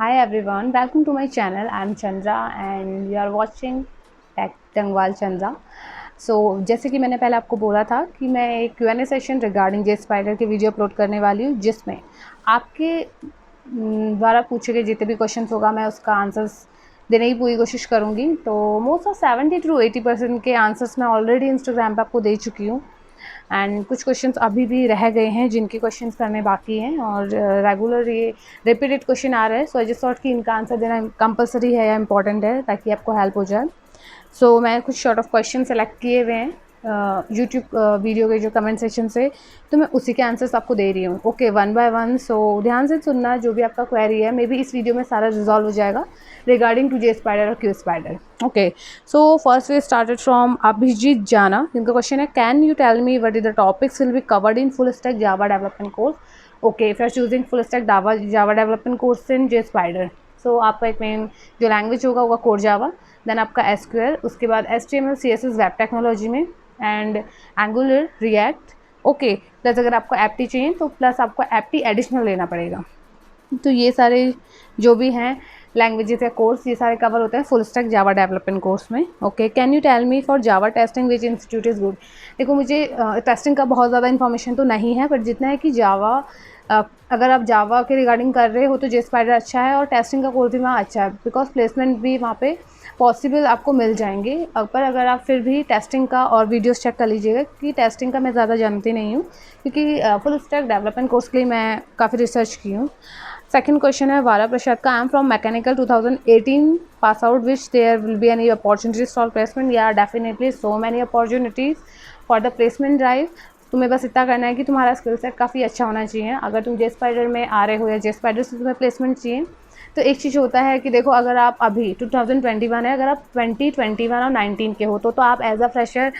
Hi everyone, welcome to my channel. I'm Chandra and you are watching Tech Tangwal Chandra. जैसे कि मैंने पहले आपको बोला था कि मैं एक Q&A सेशन रिगार्डिंग जे स्पाइडर की वीडियो अपलोड करने वाली हूँ, जिसमें आपके द्वारा पूछे गए जितने भी क्वेश्चंस होगा मैं उसका आंसर्स देने की पूरी कोशिश करूँगी। तो मोस्ट ऑफ 70 to 80% के आंसर्स मैं ऑलरेडी इंस्टाग्राम पे आपको दे चुकी हूँ एंड कुछ क्वेश्चंस अभी भी रह गए हैं जिनके क्वेश्चंस करने बाकी हैं और रेगुलर ये रिपीटेड क्वेश्चन आ रहे हैं। सो आई जस्ट थॉट कि इनका आंसर देना कंपलसरी है या इंपॉर्टेंट है ताकि आपको हेल्प हो जाए। सो मैं कुछ शॉर्ट ऑफ क्वेश्चन सेलेक्ट किए हुए हैं यूट्यूब वीडियो के जो कमेंट सेक्शन से, तो मैं उसी के आंसर्स आपको दे रही हूँ। Okay, one by one. So ध्यान से सुनना, जो भी आपका क्वेरी है मे बी इस वीडियो में सारा रिजॉल्व हो जाएगा रिगार्डिंग टू जे स्पाइडर और Q spider. Okay, so first we started from Abhijeet Jana, जिनका क्वेश्चन है can you tell me what is the topics will be covered in full stack Java development course. Okay, if you are choosing full stack Java development course in J spider, so आपका एक main जो language होगा core Java, then आपका SQL, उसके बाद HTML CSS web technology में and angular react. Okay, plus अगर आपको एप्टी चाहिए तो प्लस आपको एप्टी एडिशनल लेना पड़ेगा। तो ये सारे जो भी हैं लैंग्वेजेस या कोर्स, ये सारे कवर होते हैं full stack Java development course में। Okay, can you tell me for Java testing which institute is good. देखो, मुझे टेस्टिंग का बहुत ज़्यादा इन्फॉर्मेशन तो नहीं है, बट जितना है कि जावा अगर आप जावा के रिगार्डिंग कर रहे हो तो जे स्पाइडर अच्छा है और टेस्टिंग का कोर्स भी वहाँ अच्छा है, बिकॉज प्लेसमेंट भी वहाँ पे पॉसिबल आपको मिल जाएंगे। पर अगर आप फिर भी टेस्टिंग का और वीडियोस चेक कर लीजिएगा, कि टेस्टिंग का मैं ज़्यादा जानती नहीं हूँ, क्योंकि फुल स्टैक डेवलपमेंट कोर्स के लिए मैं काफ़ी रिसर्च की हूँ। सेकंड क्वेश्चन है वाला प्रसाद का, I am from mechanical 2018 pass out, which there will be any opportunities for placement. Yeah definitely so many opportunities for the placement drive. तुम्हें बस इतना करना है कि तुम्हारा स्किल सेट काफ़ी अच्छा होना चाहिए। अगर तुम जे स्पाइडर में आ रहे हो या जे स्पाइडर से तुम्हें प्लेसमेंट चाहिए, तो एक चीज़ होता है कि देखो, अगर आप अभी 2021 है, अगर आप 2021 और 19 के हो तो आप एज अ फ्रेशर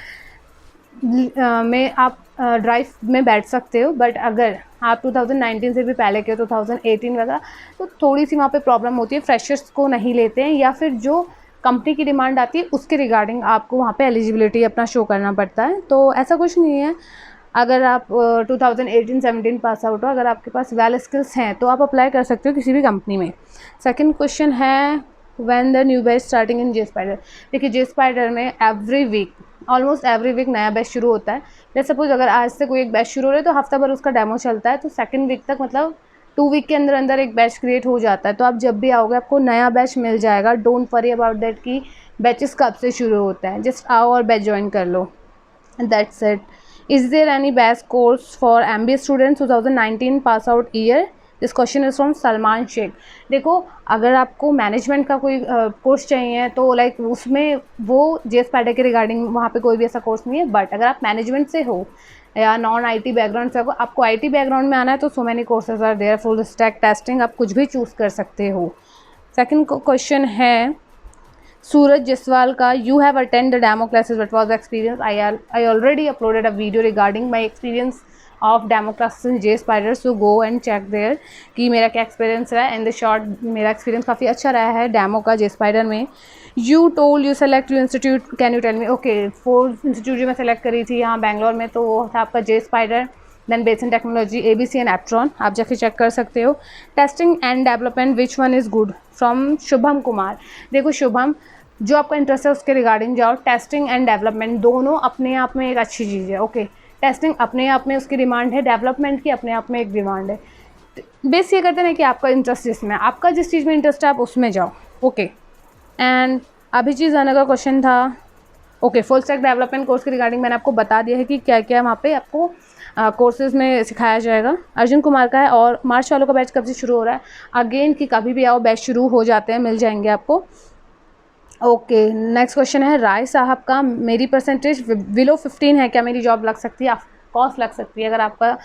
में आप ड्राइव में बैठ सकते हो। बट अगर आप 2019 से भी पहले के 2018 वगैरह, तो थोड़ी सी वहाँ पे प्रॉब्लम होती है, फ्रेशर्स को नहीं लेते हैं, या फिर जो कंपनी की डिमांड आती है उसके रिगार्डिंग आपको वहाँ पे एलिजिबिलिटी अपना शो करना पड़ता है। तो ऐसा कुछ नहीं है, अगर आप 2018-17 पास आउट हो, अगर आपके पास वेल स्किल्स हैं तो आप अप्लाई कर सकते हो किसी भी कंपनी में। सेकंड क्वेश्चन है when the new batch starting in J Spider. देखिए, जे स्पाइडर में every week, almost every week नया बैच शुरू होता है। जैसे सपोज अगर आज से कोई एक बैच शुरू हो रहा है तो हफ्ता भर उसका डेमो चलता है, तो सेकंड वीक तक, मतलब 2 वीक के अंदर अंदर एक बैच क्रिएट हो जाता है। तो आप जब भी आओगे आपको नया बैच मिल जाएगा। डोंट वरी अबाउट दैट कि बैचेस कब से शुरू होता है, जस्ट आओ और बैच ज्वाइन कर लो, that's it. Is there any best course for MBA students 2019 pass out year? This question is from Salman Shaikh. देखो, अगर आपको मैनेजमेंट का कोई कोर्स चाहिए तो लाइक उसमें वो जे स्पाइडर के रिगार्डिंग वहाँ पे कोई भी ऐसा कोर्स नहीं है। बट अगर आप मैनेजमेंट से हो या नॉन IT बैकग्राउंड से हो, आपको IT बैकग्राउंड में आना है तो so many courses are there, full stack testing, आप कुछ भी चूज़ कर सकते हो। सेकेंड क्वेश्चन है सूरज जसवाल का, you have attend the demo classes, what was the experience. I already uploaded a video regarding my experience of demo classes in J spider, so go and check there कि मेरा क्या experience रहा है। In the short, मेरा experience काफ़ी अच्छा रहा है डेमो का जे स्पाइडर में। You told you select you institute, can you tell me. Okay, 4 institute जो मैं सेलेक्ट करी थी यहाँ बैंगलोर में, तो वो था आपका J spider, then Besant technology, ABC and Aptron, आप जाके चेक कर सकते हो। Testing and development which one is good, from Shubham Kumar. देखो शुभम, जो आपका इंटरेस्ट है उसके रिगार्डिंग जाओ। टेस्टिंग एंड डेवलपमेंट दोनों अपने आप में एक अच्छी चीज़ है। ओके, टेस्टिंग अपने आप में उसकी डिमांड है, डेवलपमेंट की अपने आप में एक डिमांड है। बेस ये करते हैं कि आपका इंटरेस्ट जिसमें, आपका जिस चीज़ में इंटरेस्ट है आप उसमें जाओ। ओके, एंड अभिजीत जाना का क्वेश्चन था, okay, full stack development course के रिगार्डिंग मैंने आपको बता दिया है कि क्या क्या वहाँ पे आपको कोर्सेज में सिखाया जाएगा। अर्जुन कुमार का है, और मार्च वालों का बैच कब से शुरू हो रहा है, अगेन कि कभी भी आओ बैच शुरू हो जाते हैं, मिल जाएंगे आपको। ओके, नेक्स्ट क्वेश्चन है राय साहब का, मेरी परसेंटेज बिलो 15 है, क्या मेरी जॉब लग सकती है। ऑफकोर्स लग सकती है, अगर आपका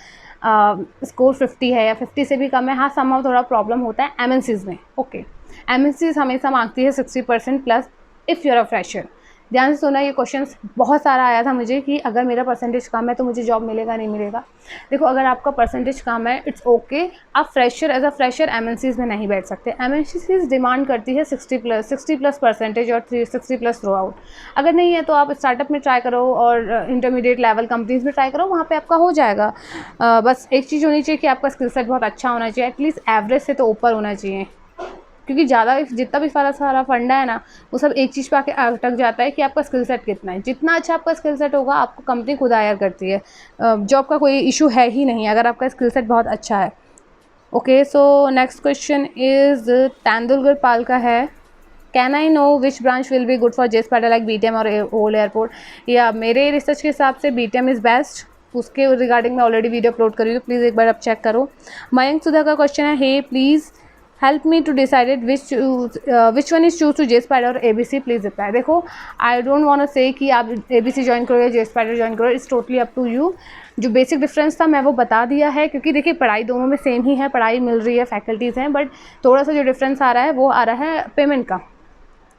स्कोर 50 है या 50 से भी कम है। हाँ, समहाउ थोड़ा प्रॉब्लम होता है MNCs में। ओके, MNCs हमेशा मांगती है 60% plus if you are a fresher. ध्यान से सुना, ये क्वेश्चन बहुत सारा आया था मुझे कि अगर मेरा परसेंटेज कम है तो मुझे जॉब मिलेगा नहीं मिलेगा। देखो, अगर आपका परसेंटेज कम है इट्स ओके, आप fresher as a fresher MNCs में नहीं बैठ सकते। MNCs डिमांड करती है 60 प्लस परसेंटेज और 60+ थ्रू आउट। अगर नहीं है तो आप स्टार्टअप में ट्राई करो और इंटरमीडिएट लेवल कंपनीज में ट्राई करो, वहाँ पर आपका हो जाएगा। बस एक चीज़ होनी चाहिए कि आपका स्किल सेट बहुत अच्छा होना चाहिए, एटलीस्ट एवरेज से तो ऊपर होना चाहिए। क्योंकि ज़्यादा जितना भी सारा फंडा है ना, वो सब एक चीज़ पे आके अटक जाता है कि आपका स्किल सेट कितना है। जितना अच्छा आपका स्किल सेट होगा, आपको कंपनी खुद हायर करती है। जॉब का कोई इशू है ही नहीं अगर आपका स्किल सेट बहुत अच्छा है। Okay, so next question is Tendulkar Pal का है, can I know which branch will be good for J spider like BTM or old airport. Yeah मेरे रिसर्च के हिसाब से BTM इज़ बेस्ट, उसके रिगार्डिंग मैं ऑलरेडी वीडियो अपलोड करी हूँ, प्लीज़ एक बार आप चेक करो। मयंक सुधा का क्वेश्चन है, hey please help me to decided which one is choose to J spider or ABC, please reply. देखो, आई डोंट वांट टू से कि आप ABC ज्वाइन करो या जे स्पाइडर ज्वाइन करो, it's totally up to you. जो basic difference था मैं वो बता दिया है, क्योंकि देखिए पढ़ाई दोनों में सेम ही है, पढ़ाई मिल रही है, फैकल्टीज़ हैं, बट थोड़ा सा जो डिफरेंस आ रहा है वो आ रहा है पेमेंट का।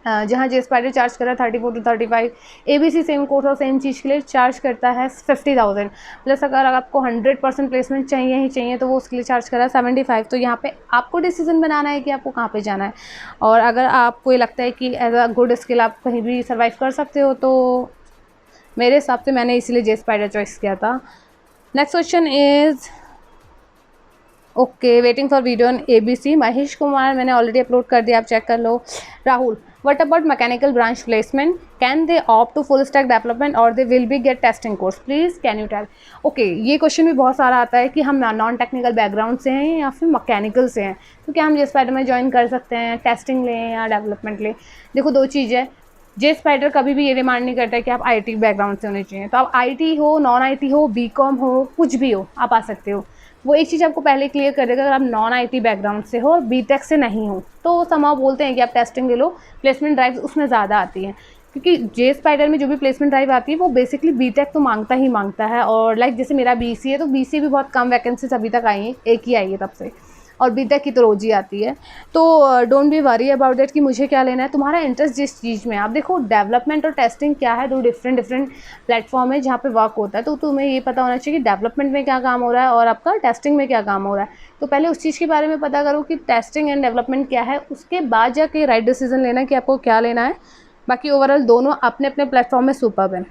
जहाँ जे स्पाइडर चार्ज कर रहा है 34 to 35, ABC सेम कोर्स और सेम चीज़ के लिए चार्ज करता है 50,000 प्लस। अगर आपको 100% प्लेसमेंट चाहिए ही चाहिए तो वो उसके लिए चार्ज कर रहा है 75। तो यहाँ पे आपको डिसीजन बनाना है कि आपको कहाँ पे जाना है, और अगर आपको ये लगता है कि एज अ गुड स्किल आप कहीं भी सर्वाइव कर सकते हो, तो मेरे हिसाब से मैंने इसीलिए जे स्पाइडर चॉइस किया था। Next question is okay, waiting for video on ABC, Mahesh Kumar मैंने ऑलरेडी अपलोड कर दिया, आप चेक कर लो। Rahul, what about mechanical branch placement, can they opt to full stack development or they will be get testing course, please can you tell. Okay, ये क्वेश्चन भी बहुत सारा आता है कि हम नॉन टेक्निकल बैकग्राउंड से हैं या फिर मैकेनिकल से हैं, तो क्या हम जे स्पाइडर में ज्वाइन कर सकते हैं, टेस्टिंग लें या डेवलपमेंट लें। देखो, दो चीज़ है, जे स्पाइडर कभी भी ये डिमांड नहीं करता है कि आप IT बैकग्राउंड से होने चाहिए, तो आप IT हो, नॉन IT हो, BCom हो, कुछ भी हो, आप आ सकते हो। वो एक चीज़ आपको पहले क्लियर कर देगा, अगर आप नॉन IT बैकग्राउंड से हो और BTech से नहीं हो, तो समाव बोलते हैं कि आप टेस्टिंग ले लो, प्लेसमेंट ड्राइव उसमें ज़्यादा आती है। क्योंकि जे स्पाइडर में जो भी प्लेसमेंट ड्राइव आती है वो बेसिकली BTech तो मांगता ही मांगता है, और लाइक जैसे मेरा BCA है, तो BCA भी बहुत कम वैकेंसीज अभी तक आई हैं, एक ही आई है तब से, और BTech की तो रोज़ ही आती है। तो don't be worry about that कि मुझे क्या लेना है, तुम्हारा इंटरेस्ट जिस चीज़ में। आप देखो, डेवलपमेंट और टेस्टिंग क्या है, दो डिफरेंट प्लेटफॉर्म है जहाँ पे वर्क होता है, तो तुम्हें ये पता होना चाहिए कि डेवलपमेंट में क्या काम हो रहा है और आपका टेस्टिंग में क्या काम हो रहा है। तो पहले उस चीज़ के बारे में पता करो कि टेस्टिंग एंड डेवलपमेंट क्या है, उसके बाद जाके राइट डिसीजन लेना है कि आपको क्या लेना है। बाकी ओवरऑल दोनों अपने अपने प्लेटफॉर्म में सुपर्ब है।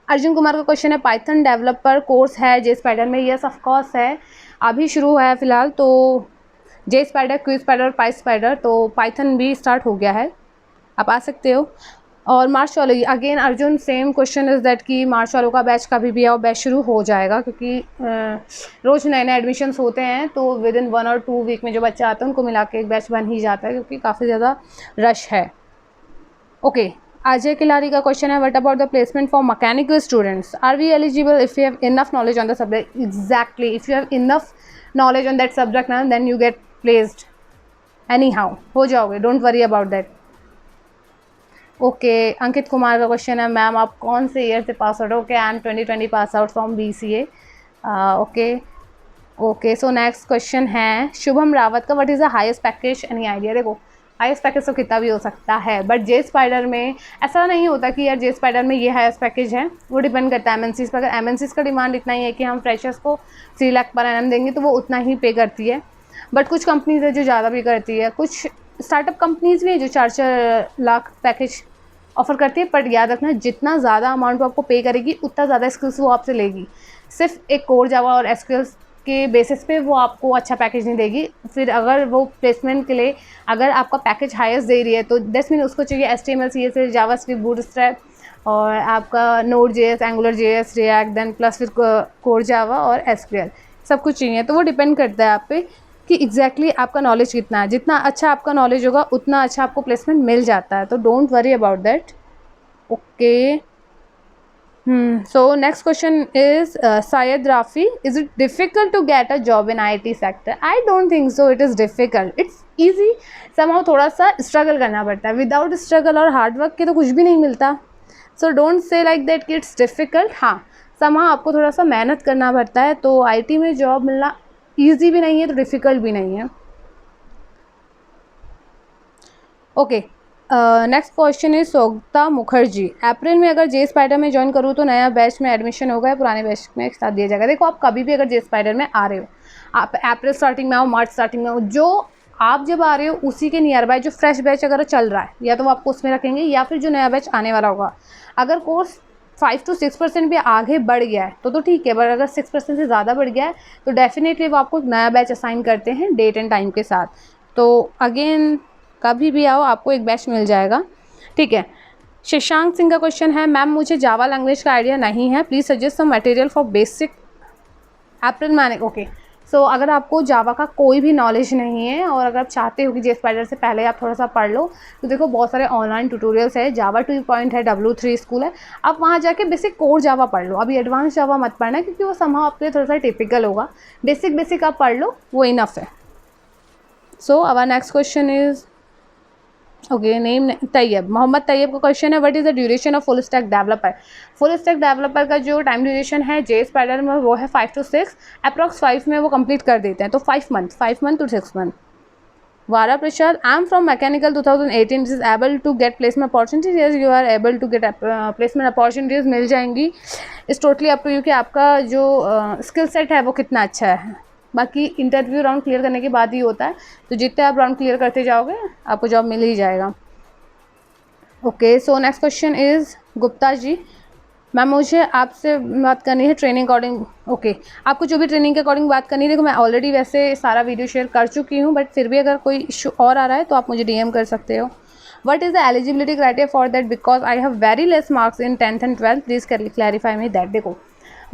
अर्जुन कुमार का क्वेश्चन है, पाइथन डेवलपर कोर्स है जे स्पाइडर में। यस ऑफ कोर्स है, अभी शुरू हुआ है फिलहाल, तो जे स्पाइडर, क्विज स्पाइडर, पाई स्पाइडर, तो पाइथन भी स्टार्ट हो गया है, आप आ सकते हो। और मार्च वालों, again Arjun same question is that कि मार्च वालों का बैच कभी भी है और बैच शुरू हो जाएगा, क्योंकि रोज़ नए नए एडमिशन्स होते हैं, तो विद इन 1 और 2 वीक में जो बच्चे आते हैं उनको मिला के एक बैच बन ही जाता है, क्योंकि काफ़ी ज़्यादा रश है। ओके, अजय किलारी का क्वेश्चन है, what about the placement for mechanical students, are we eligible if you have enough knowledge on the subject. Exactly, if you have enough knowledge on that subject ना, then you get placed anyhow, हो जाओगे, don't worry about that. Okay, Ankit Kumar का question है, ma'am आप कौन से year से pass out हो। Okay, I am 2020 pass out from BCA। Okay, so next question है शुभम रावत का, what is the highest package, any idea. देखो, हाईएस्ट पैकेज तो कितना भी हो सकता है, बट जे स्पाइडर में ऐसा नहीं होता कि यार जे स्पाइडर में ये हाईएस्ट पैकेज है, वो डिपेंड करता है MNCs पर। अगर MNCs का डिमांड इतना ही है कि हम फ्रेशर्स को 3 लाख पर एनम देंगे, तो वो उतना ही पे करती है। बट कुछ कंपनीज है जो ज़्यादा भी करती है, कुछ स्टार्टअप कंपनीज भी है जो 4-4 लाख पैकेज ऑफर करती है। बट याद रखना, जितना ज़्यादा अमाउंट वो आपको पे करेगी, उतना ज़्यादा स्किल्स वो आपसे लेगी। सिर्फ एक कोर जावा और SQL के बेसिस पे वो आपको अच्छा पैकेज नहीं देगी। फिर अगर वो प्लेसमेंट के लिए अगर आपका पैकेज हाईएस्ट दे रही है, तो 10 मिनट उसको चाहिए HTML, CSS, जावास्क्रिप्ट, बूटस्ट्रैप, और आपका Node.js, AngularJS, React, then plus फिर कोर जावा और SQL सब कुछ चाहिए। तो वो डिपेंड करता है आप पे कि एग्जैक्टली आपका नॉलेज कितना है। जितना अच्छा आपका नॉलेज होगा, उतना अच्छा आपको प्लेसमेंट मिल जाता है, तो don't worry about that. Okay, so next question is Syed Rafi, is it difficult to get a job in IT sector? I don't think so it is difficult, it's easy somehow। थोड़ा सा struggle करना पड़ता है, without struggle और hard work के तो कुछ भी नहीं मिलता। So don't say like that कि इट्स डिफ़िकल्ट। हाँ, somehow आपको थोड़ा सा मेहनत करना पड़ता है, तो IT में जॉब मिलना ईजी भी नहीं है तो डिफ़िकल्ट भी नहीं है। Okay, next question is Sougata Mukherjee, अप्रैल में अगर जे स्पाइडर में ज्वाइन करूँ तो नया बैच में एडमिशन होगा या पुराने बैच में एक साथ दिया जाएगा। देखो, आप कभी भी अगर जे स्पाइडर में आ रहे हो, आप अप्रैल स्टार्टिंग में आओ, मार्च स्टार्टिंग में हो, जो आप जब आ रहे हो उसी के नियर बाय जो फ्रेश बैच अगर चल रहा है, या तो वो आपको उसमें रखेंगे या फिर जो नया बैच आने वाला होगा। अगर कोर्स 5 to 6% भी आगे बढ़ गया है तो ठीक है, बट अगर 6% से ज़्यादा बढ़ गया है तो डेफिनेटली वो आपको एक नया बैच असाइन करते हैं डेट एंड टाइम के साथ। तो अगेन कभी भी आओ, आपको एक बैच मिल जाएगा, ठीक है। शशांक सिंह का क्वेश्चन है, मैम मुझे जावा लैंग्वेज का आइडिया नहीं है, please suggest some material for basic April मैंने। ओके, सो अगर आपको जावा का कोई भी नॉलेज नहीं है और अगर आप चाहते हो कि JSpider से पहले आप थोड़ा सा पढ़ लो, तो देखो बहुत सारे ऑनलाइन ट्यूटोरियल्स है, जावा 2 है, W3 स्कूल है, आप वहाँ जाके बेसिक कोर जावा पढ़ लो। अभी एडवांस जावा मत पढ़ना, क्योंकि वो समहाउ आपके लिए थोड़ा सा टिपिकल होगा। बेसिक आप पढ़ लो, वो इनफ है। So our next question is okay, name Tayyab, Mohammad Tayyab का क्वेश्चन है, what is the duration of full stack developer. Full stack developer का जो टाइम ड्यूरेशन है JSpider में वो है 5 to 6, अप्रॉक्स 5 में वो कंप्लीट कर देते हैं, तो 5 month to 6 month. Vara Prasad, I am from mechanical 2018, is able to get placement opportunities. Yes, you are able to get placement opportunities, मिल जाएंगी। It's totally up to you कि आपका जो स्किल सेट है वो कितना अच्छा है। बाकी इंटरव्यू राउंड क्लियर करने के बाद ही होता है, तो जितने आप राउंड क्लियर करते जाओगे आपको जॉब मिल ही जाएगा। Okay, so next question is Gupta ji, ma'am मुझे आपसे बात करनी है ट्रेनिंग अकॉर्डिंग। ओके, आपको जो भी ट्रेनिंग के अकॉर्डिंग बात करनी है, देखो मैं ऑलरेडी वैसे सारा वीडियो शेयर कर चुकी हूँ, बट फिर भी अगर कोई इशू और आ रहा है तो आप मुझे DM कर सकते हो। What is the eligibility criteria for that, because I have very less marks in 10th and 12th, please clarify me that. देखो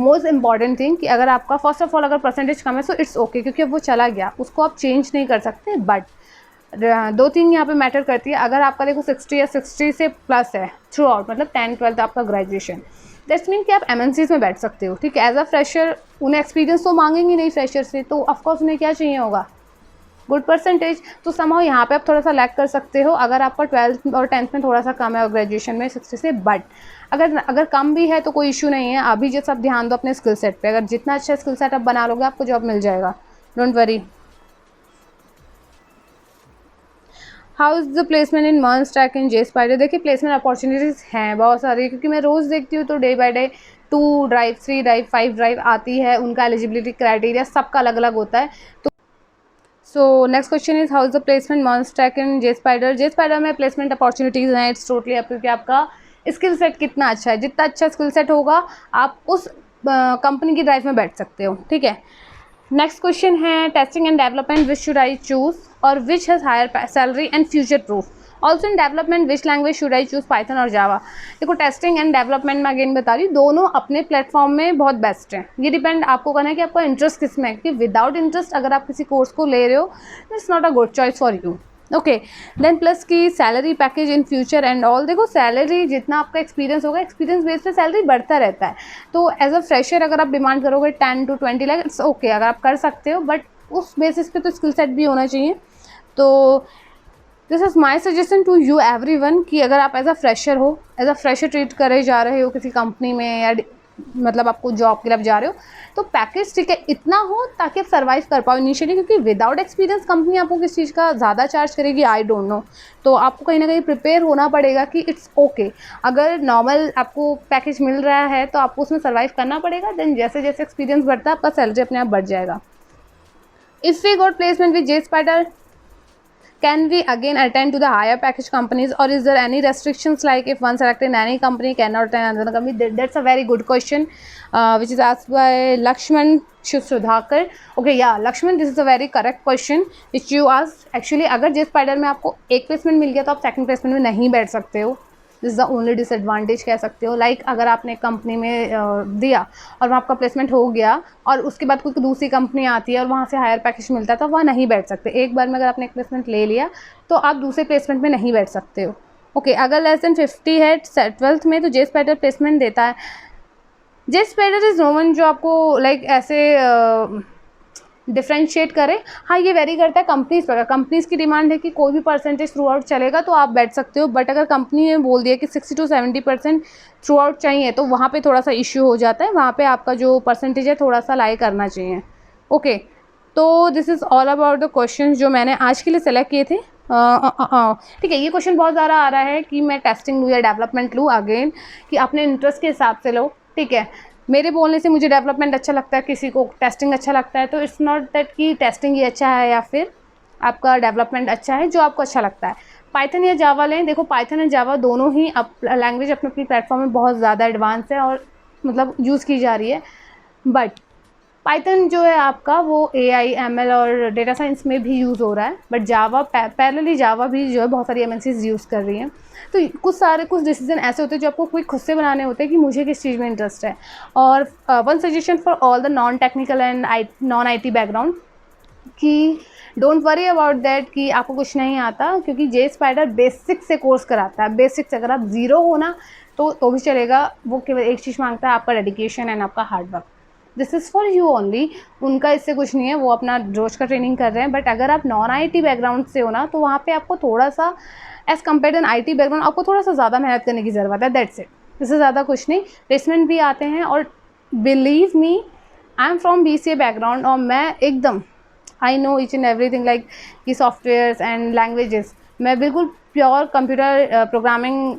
मोस्ट इंपॉर्टेंट थिंग कि अगर आपका फर्स्ट ऑफ ऑल अगर परसेंटेज कम है तो इट्स ओके, क्योंकि अब वो चला गया, उसको आप चेंज नहीं कर सकते। बट 2-3 यहाँ पे मैटर करती है। अगर आपका देखो 60 या 60 से प्लस है थ्रू आउट, मतलब 10th 12th आपका ग्रेजुएशन, दैट्स मीन कि आप MNCs में बैठ सकते हो, ठीक है। एज अ फ्रेशर उन्हें एक्सपीरियंस तो मांगेंगे नहीं फ्रेशर से, तो ऑफकोर्स उन्हें क्या चाहिए होगा, गुड परसेंटेज। तो समहाउ यहाँ पे आप थोड़ा सा लैक कर सकते हो अगर आपका 12th और 10th में थोड़ा सा कम है और ग्रेजुएशन में 60 से। बट अगर कम भी है तो कोई इशू नहीं है। अभी जैसे आप ध्यान दो अपने स्किल सेट पे, अगर जितना अच्छा स्किल सेट आप बना लोगे आपको जॉब मिल जाएगा, don't worry. How is the placement in MERN-STACK in JSpider। देखिए प्लेसमेंट अपॉर्चुनिटीज़ हैं बहुत सारी, क्योंकि मैं रोज़ देखती हूँ तो day by day 2 drive 3 drive 5 drive आती है, उनका एलिजिबिलिटी क्राइटेरिया सबका अलग अलग होता है। तो सो next question is, how is the placement MERN-STACK in JSpider में प्लेसमेंट अपॉर्चुनिटीज़ हैं, इट्स टोटली अप टू कि आपका स्किल सेट कितना अच्छा है। जितना अच्छा स्किल सेट होगा आप उस कंपनी की ड्राइव में बैठ सकते हो, ठीक है। नेक्स्ट क्वेश्चन है, testing and development which should I choose or which has higher salary and future proof. Also in development which language should I choose, Python or Java. देखो टेस्टिंग एंड डेवलपमेंट में again बता रही हूँ, दोनों अपने platform में बहुत best हैं। ये डिपेंड आपको करना है कि आपका इंटरेस्ट किस में है, क्योंकि विदाउट इंटरेस्ट अगर आप किसी कोर्स को ले रहे हो it's not a good choice for you. Okay, then plus की salary package in future and all. देखो सैलरी जितना आपका एक्सपीरियंस होगा, एक्सपीरियंस बेस पे सैलरी बढ़ता रहता है। तो एज अ फ्रेशर अगर आप डिमांड करोगे 10 to 20 लाख, इट्स ओके, अगर आप कर सकते हो, बट उस बेसिस पे तो स्किल सेट भी होना चाहिए। तो this is my suggestion to you everyone कि अगर आप एज अ फ्रेशर हो, एज अ फ्रेशर ट्रीट करे जा रहे हो किसी कंपनी में, या मतलब आपको जॉब के लिए आप जा रहे हो, तो पैकेज ठीक है इतना हो ताकि आप सर्वाइव कर पाओ इनिशियली, क्योंकि विदाउट एक्सपीरियंस कंपनी आपको किस चीज़ का ज़्यादा चार्ज करेगी, आई डोंट नो। तो आपको कहीं ना कहीं प्रिपेयर होना पड़ेगा कि इट्स ओके, अगर नॉर्मल आपको पैकेज मिल रहा है तो आपको उसमें सर्वाइव करना पड़ेगा। देन जैसे जैसे एक्सपीरियंस बढ़ता है आपका सैलरी अपने आप बढ़ जाएगा। If we got placement with JSpider, can we again attend to the higher package companies, or is there any restrictions like if one selected in any company cannot attend another company? That's a very good question which is asked by Lakshman Sudhakar. Okay, yeah Lakshman, this is a very correct question which you asked. Actually अगर JSpider में आपको एक placement मिल गया तो आप second placement में नहीं बैठ सकते हो। This is the only disadvantage कह सकते हो। लाइक अगर आपने कंपनी में दिया और वहाँ आपका प्लेसमेंट हो गया और उसके बाद कोई दूसरी कंपनी आती है और वहाँ से हायर पैकेज मिलता है तो वहाँ नहीं बैठ सकते। एक बार में अगर आपने एक प्लेसमेंट ले लिया तो आप दूसरे प्लेसमेंट में नहीं बैठ सकते हो। ओके, अगर लेस देन 50 है 12th में तो JSpider प्लेसमेंट देता है। JSpider इज़ नो वन जो आपको लाइक ऐसे डिफ्रेंशिएट करे। हाँ, ये वेरी करता है कंपनीज़ पर। कंपनीज़ की डिमांड है कि कोई भी परसेंटेज थ्रू आउट चलेगा तो आप बैठ सकते हो, बट अगर कंपनी ने बोल दिया कि 60 to 70% थ्रू आउट चाहिए तो वहाँ पे थोड़ा सा इश्यू हो जाता है। वहाँ पे आपका जो परसेंटेज है थोड़ा सा लाई करना चाहिए। ओके, तो this is all about the question जो मैंने आज के लिए सेलेक्ट किए थे। ठीक है, ये क्वेश्चन बहुत ज़्यादा आ रहा है कि मैं टेस्टिंग लूँ या डेवलपमेंट लूँ। अगेन कि अपने इंटरेस्ट के हिसाब से लो, ठीक है। मेरे बोलने से मुझे डेवलपमेंट अच्छा लगता है, किसी को टेस्टिंग अच्छा लगता है, तो इट्स नॉट दैट कि टेस्टिंग ही अच्छा है या फिर आपका डेवलपमेंट अच्छा है, जो आपको अच्छा लगता है। पाइथन या जावा लें। देखो पाइथन या जावा दोनों ही लैंग्वेज अपने प्लेटफॉर्म में बहुत ज़्यादा एडवांस है और मतलब यूज़ की जा रही है। बट पाइथन जो है आपका वो AI ML और डेटा साइंस में भी यूज़ हो रहा है, बट जावा पैरेलली जावा भी जो है बहुत सारी MNCs यूज़ कर रही हैं। तो कुछ डिसीजन ऐसे होते हैं जो आपको कोई खुद से बनाने होते हैं कि मुझे किस चीज़ में इंटरेस्ट है। और one suggestion for all the non technical and non IT background कि डोंट वरी अबाउट दैट कि आपको कुछ नहीं आता, क्योंकि जे स्पाइडर बेसिक से कोर्स कराता है। बेसिक से अगर आप ज़ीरो हो ना तो भी चलेगा। वो केवल एक चीज़ मांगता है, आपका डेडिकेशन एंड आपका hard work. This is for you only. उनका इससे कुछ नहीं है, वो अपना रोज का ट्रेनिंग कर रहे हैं। बट अगर आप नॉन IT बैकग्राउंड से हो ना तो वहाँ पे आपको थोड़ा सा as compare to IT background आपको थोड़ा सा ज़्यादा मेहनत करने की ज़रूरत है। दैट्स इट, इससे ज़्यादा कुछ नहीं। प्लेसमेंट भी आते हैं और believe me, I am from BCA background और मैं एकदम I know each and everything like कि सॉफ्टवेयर्स एंड लैंग्वेजेस, मैं बिल्कुल प्योर कंप्यूटर प्रोग्रामिंग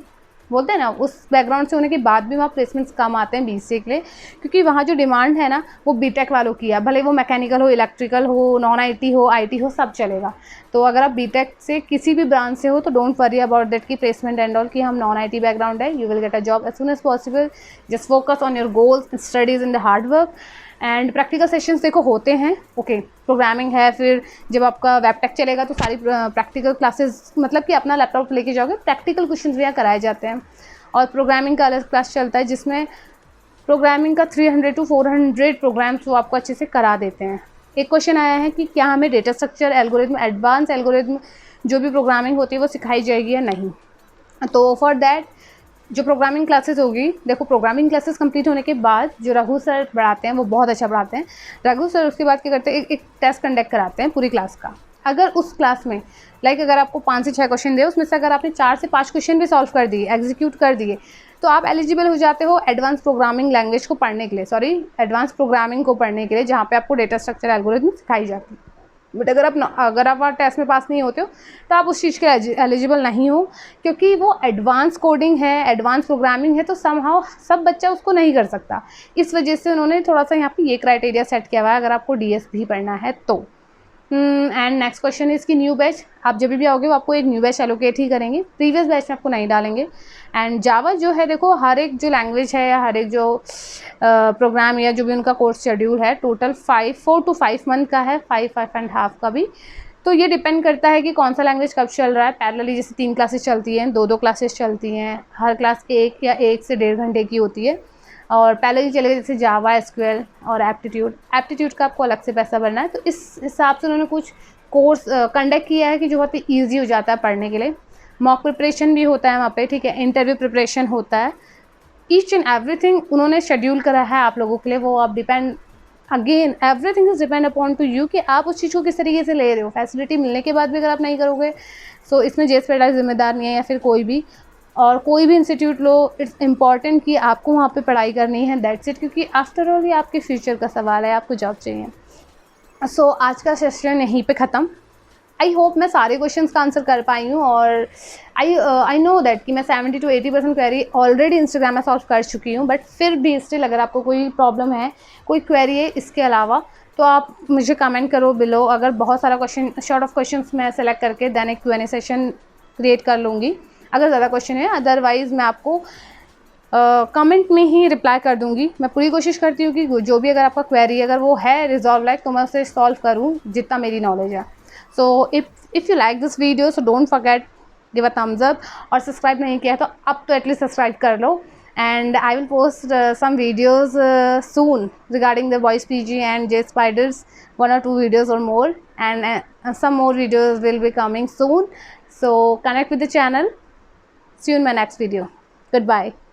बोलते हैं ना, उस बैकग्राउंड से होने के बाद भी वहाँ प्लेसमेंट्स कम आते हैं BCA के लिए, क्योंकि वहाँ जो डिमांड है ना वो BTech वालों की है। भले वो मैकेनिकल हो, इलेक्ट्रिकल हो, नॉन IT हो, IT हो, सब चलेगा। तो अगर आप BTech से किसी भी ब्रांच से हो तो डोंट वरी अबाउट दैट कि प्लेसमेंट एंड ऑल, कि हम नॉन IT बैकग्राउंड है, you will get a job as soon as possible. Just focus on your goals, studies in the hard work and practical sessions देखो होते हैं। Okay, programming है, फिर जब आपका वेबटेक चलेगा तो सारी प्रैक्टिकल क्लासेस, मतलब कि अपना लैपटॉप लेके जाओगे, प्रैक्टिकल क्वेश्चंस भी यहाँ कराए जाते हैं। और प्रोग्रामिंग का अलग क्लास चलता है जिसमें प्रोग्रामिंग का 300 to 400 प्रोग्राम्स वो आपको अच्छे से करा देते हैं। एक क्वेश्चन आया है कि क्या हमें data structure, algorithm, advance algorithm जो भी प्रोग्रामिंग होती है वो सिखाई जाएगी या नहीं। तो फॉर दैट जो प्रोग्रामिंग क्लासेस होगी, देखो प्रोग्रामिंग क्लासेस कंप्लीट होने के बाद जो रघु सर पढ़ाते हैं वो बहुत अच्छा पढ़ाते हैं। रघु सर उसके बाद क्या करते हैं, एक टेस्ट कंडक्ट कराते हैं पूरी क्लास का। अगर उस क्लास में अगर आपको 5 से 6 क्वेश्चन दिए, उसमें से अगर आपने 4 से 5 क्वेश्चन भी सॉल्व कर दिए, एग्जीक्यूट कर दिए, तो आप एलिजिबल हो जाते हो एडवांस प्रोग्रामिंग लैंग्वेज को पढ़ने के लिए, एडवांस प्रोग्रामिंग को पढ़ने के लिए, जहाँ पे आपको डेटा स्ट्रक्चर, एल्गोरिथम सिखाई जाती है। बट अगर आप टेस्ट में पास नहीं होते हो तो आप उस चीज़ के एलिजिबल नहीं हो, क्योंकि वो एडवांस कोडिंग है, एडवांस प्रोग्रामिंग है, तो समहाउ सब बच्चा उसको नहीं कर सकता। इस वजह से उन्होंने थोड़ा सा यहाँ पे ये क्राइटेरिया सेट किया हुआ है अगर आपको DS भी पढ़ना है तो। एंड नेक्स्ट क्वेश्चन इज़ कि न्यू बैच, आप जब भी आओगे वो आपको एक न्यू बैच एलोकेट ही करेंगे, प्रीवियस बैच में आपको नहीं डालेंगे। एंड जावा जो है, देखो हर एक जो लैंग्वेज है या हर एक जो प्रोग्राम या जो भी उनका कोर्स शेड्यूल है, टोटल 4 to 5 मंथ का है, 5.5 का भी। तो ये डिपेंड करता है कि कौन सा लैंग्वेज कब चल रहा है। पैरेलली जैसे 3 क्लासेस चलती हैं, 2 क्लासेस चलती हैं, हर क्लास 1 या 1 से 1.5 घंटे की होती है। और पैरेलली चलेगा जैसे जावा, SQL और एप्टीट्यूड का आपको अलग से पैसा भरना है। तो इस हिसाब से उन्होंने कुछ कोर्स कंडक्ट किया है कि जो बहुत ही ईजी हो जाता है पढ़ने के लिए। मॉक प्रिपरेशन भी होता है वहाँ पे, ठीक है, इंटरव्यू प्रिपरेशन होता है, ईच एंड एवरीथिंग उन्होंने शेड्यूल करा है आप लोगों के लिए। वो आप depend, again everything is depend upon two you कि आप उस चीज़ को किस तरीके से ले रहे हो। फैसिलिटी मिलने के बाद भी अगर आप नहीं करोगे, सो इसमें जे स्पाइडर जिम्मेदार नहीं है या फिर कोई भी, और कोई भी इंस्टीट्यूट लो, इट्स इम्पॉर्टेंट कि आपको वहाँ पे पढ़ाई करनी है, दैट्स इट, क्योंकि आफ्टर ऑल ये आपके फ्यूचर का सवाल है, आपको जॉब चाहिए। सो आज का सेशन यहीं पे ख़त्म। आई होप मैं सारे क्वेश्चंस का आंसर कर पाई हूँ, और आई नो दैट कि मैं 70 to 80% क्वेरी ऑलरेडी इंस्टाग्राम में सॉल्व कर चुकी हूँ। बट फिर भी स्टिल अगर आपको कोई प्रॉब्लम है, कोई क्वेरी है इसके अलावा, तो आप मुझे कमेंट करो बिलो। अगर बहुत सारा क्वेश्चन, शॉर्ट ऑफ क्वेश्चंस मैं सेलेक्ट करके देन एक Q&A सेशन क्रिएट कर लूँगी अगर ज़्यादा क्वेश्चन है। अदरवाइज़ मैं आपको कमेंट में ही रिप्लाई कर दूंगी। मैं पूरी कोशिश करती हूँ कि जो भी अगर आपका क्वेरी अगर वो है रिजॉल्व लाइक, तो मैं उसे सॉल्व करूँ जितना मेरी नॉलेज है। So if you like this video, so don't forget give a thumbs up, और सब्सक्राइब नहीं किया तो अब तो एटलीस्ट सब्सक्राइब कर लो। And I will post some videos soon regarding the voice PG and J Spiders, 1 or 2 videos or more, and some more videos will be coming soon. So connect with the channel. See you in my next video. Goodbye.